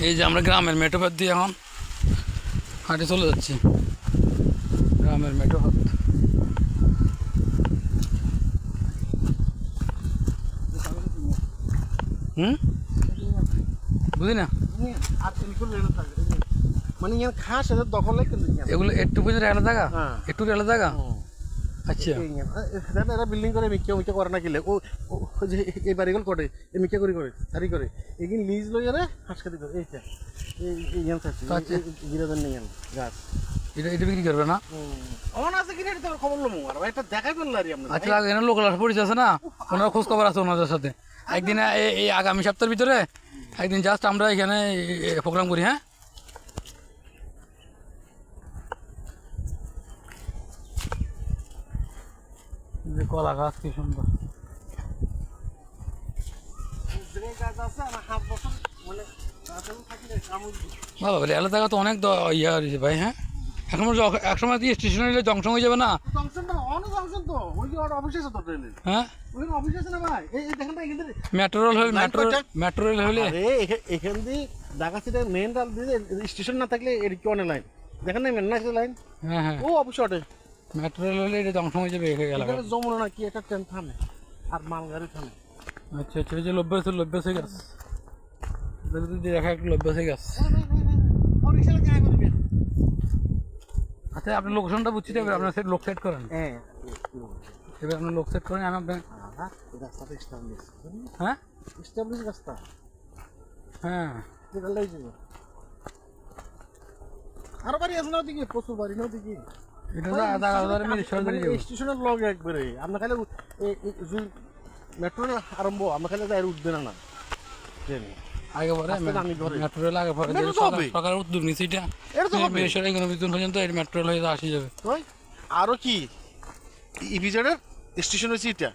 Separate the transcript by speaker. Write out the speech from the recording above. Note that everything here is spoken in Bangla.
Speaker 1: এই যে আমরা গ্রামের মেঠো পথ দিয়ে এখন হাঁটে চলে যাচ্ছি, গ্রামের মেঠো পথ। বুঝি না
Speaker 2: মানে খাস এদের দখলে
Speaker 1: এগুলো একটু বুঝে রেলা জায়গা, একটু রেলা জায়গা। আচ্ছা
Speaker 2: এরা বিল্ডিং করে মিকে মিকে করে না কিলে ও যে এই বাড়িগুলো করে এই মিকে করে সারি করে এগিন লিজ লই আরে হাঁস কাটি করে এইটা এই ইয়ান আছে গিরাদান নেই গাছ
Speaker 1: এটা বিক্রি করবে না?
Speaker 2: অন আছে কিনে এটা খবর লমু আর এটা দেখাই বললা রে আমরা।
Speaker 1: আচ্ছা এখানে লোকাল পরিচয় আছে না, ওনার খোঁজ খবর আছে ওনাদের সাথে। একদিন এই আগামী সপ্তাহের ভিতরে একদিন জাস্ট আমরা এখানে প্রোগ্রাম করি। হ্যাঁ যে কলা গাছ কি সুন্দর, ভালো বলে এলাকা জায়গা তো অনেক ইয়ে হয়েছে ভাই। হ্যাঁ এখন এক সময় দিয়ে স্টেশন এলে জংশন হয়ে যাবে না? হ্যাঁ মেট্রো রেল হলে মেট্রো রেল হলে
Speaker 2: এখান দিয়ে ঢাকা সিটি মেন রাল দিয়ে স্টেশন না থাকলে এর কি অনেক লাইন দেখেন না মেন না লাইন।
Speaker 1: হ্যাঁ হ্যাঁ
Speaker 2: ও অবশ্যই
Speaker 1: মেট্রো রেল হলে এটা জংশন হয়ে যাবে এলাকা।
Speaker 2: যমুনা না কি একটা ট্রেন থামে আর মালগাড়ি থামে।
Speaker 1: আচ্ছা আচ্ছা এই যে লব্যাসী গাছ দেখা একটু লব্যাসী গাছ। আচ্ছা আপনি লোকেশনটা বুঝছি তো, আপনার সেট লোক সেট করেন।
Speaker 2: হ্যাঁ
Speaker 1: এবার আপনার লোক সেট করেন, আমি আপনার
Speaker 2: রাস্তাটা এস্টাবলিশ।
Speaker 1: হ্যাঁ
Speaker 2: এস্টাবলিশ রাস্তা।
Speaker 1: হ্যাঁ
Speaker 2: এটা লই যাব আর বাড়ি আছে না ওদিকে, প্রচুর বাড়ি না ওদিকে।
Speaker 1: এটা দাদা মিল সরকারি
Speaker 2: স্টেশনের লগে একবারে আমরা খালি মেট্রো আরম্ভ আমরা খালি যাই উঠবে না ট্রেন
Speaker 1: আগে পরে মেট্রো রেল আগে পরে সরকার উদ্যোগ নিচ্ছে এটা বেসরকারি কোনো বিদ্যুৎ পর্যন্ত এই মেট্রো রেল হয়ে আসে যাবে।
Speaker 2: আরো কি ইভিজেডের স্টেশন হয়েছে এটা।